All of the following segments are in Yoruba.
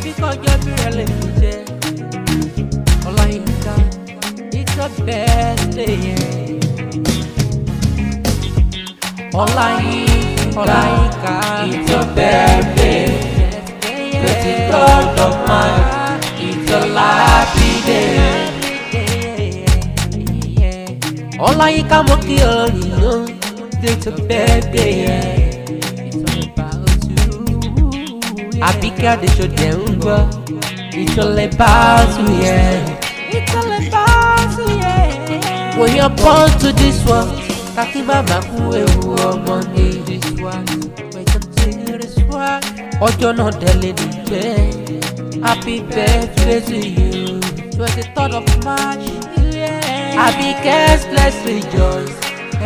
àbí kọjọ́ bí rẹ̀ lè fi jẹ́. Ọláyínká, it's the best day, yeah. Ọláyínká, it's your birthday. 23rd of March, it's a happy day. Ọláyínká mo kí ọ nínú, it's your birthday, yeah. Àbíkẹ́ Adéṣọdẹ ń gbọ́, it's all about you, yeah. It's all about you, yeah. When you're born to this world, kàkí bàbá kú ewu ọmọ ní this one. Welcome to this one. Ọjọ́ náà délé ní pẹ́, happy birthday to you. 23rd of March, yeah. Àbíkẹ́, let's rejoice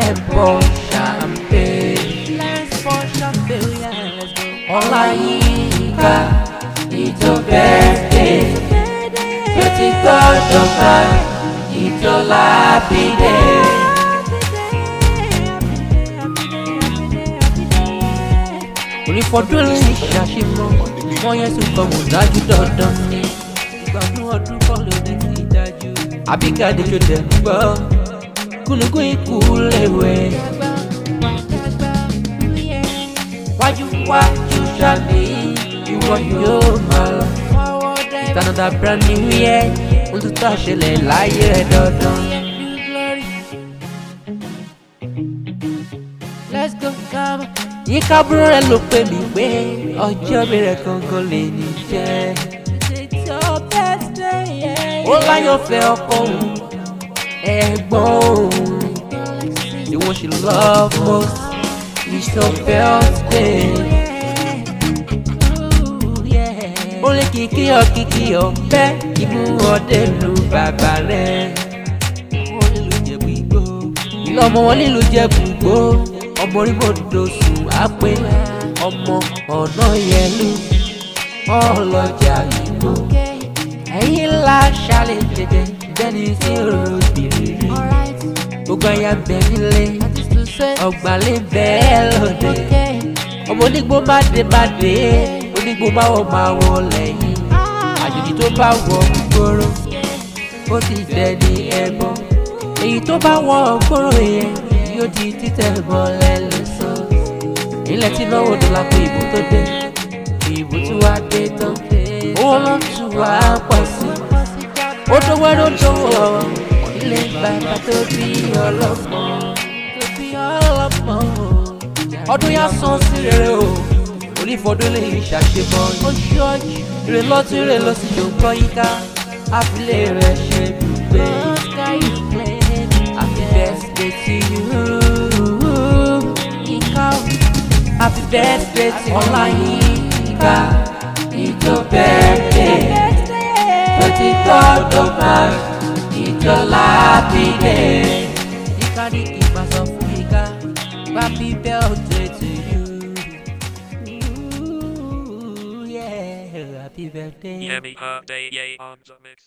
and pour champagne. Let's pour champagne, yeah, let's go. Ọláyínká, it's your birthday. 23rd of March, it's a happy day. Onífọdún lè ṣàṣemọ́, wọ́n yẹn tún kọ́ mọ̀ dájú dandan ni. Ìgbàdún ọdún kan ló dé sí dájú. Àbíkẹ́ Adéṣọdẹ ń gbọ́, gúnugún ikú léwé. Wájú wájú ṣàní, ìwọ yóò máa lọ. It's another brand new year, ó tún tó àṣẹlẹ̀ láyé rẹ̀ dandan. Let's go, come on. Yínká búrò rẹ̀ ló pè mí pé ọjọ́ mi rẹ̀ gangan lè ní jẹ́. It's your birthday, yeah. Ó láyọ̀fẹ́ ọkọ òun, ẹ̀gbọ́n òun, the one she love most. It's your birthday. Ó lè kìkì ọ̀bẹ, ìmú ọdẹ lu bàbá rẹ̀. Wọ́n nílùú Ìjẹ̀bú Igbó, ìlú ọmọ wọn nílùú Ìjẹ̀bú Igbó. Ọmọ orí mòdò sùn á pé ọmọ ọ̀nà yẹlú ọlọ́jà ìgbò. Ẹ̀yin ńlá ṣàlẹ̀ jẹjẹ bẹ́ni tí òrò bìrì rí. Gbogbo ẹ̀yà bẹ̀ nílé ọgbà lè bẹ́ẹ̀ lóde. Ọmọ onígbó má dé onígbó má wọ lẹ́yìn. Àjòjì tó bá wọ gbòòrò ó ti dẹ̀ ní ẹ̀gbọ́n. Èyí tó bá wọ gbòòrò yẹn yóò di títẹ̀ bọ́lẹ̀ lẹ́sọ̀. Ilẹ̀ tí náwó ní lápò ìbò tó dé, ìbò tí wàá dé tán. Owó ló ń tu wá pọ̀ sí. Ó dówó ló dówó, ilé bàbá tó bí ọlọ́mọ. Ọdún yá san sí rere o, onífọdún lè ṣàṣemọ́. Oṣooṣù rè lọ́tún rè lọ sí jòǹkọ́ yíká, àfilé rẹ̀ ṣe gbùgbé. Happy birthday to you, Yínká. Happy birthday to Ọláyínká. It's your birthday. 23rd of March, it's a happy day. Yínká ní kí n máa sọ fún Yínká, happy birthday to you. Yeah, happy birthday. Yemi Day on the mix.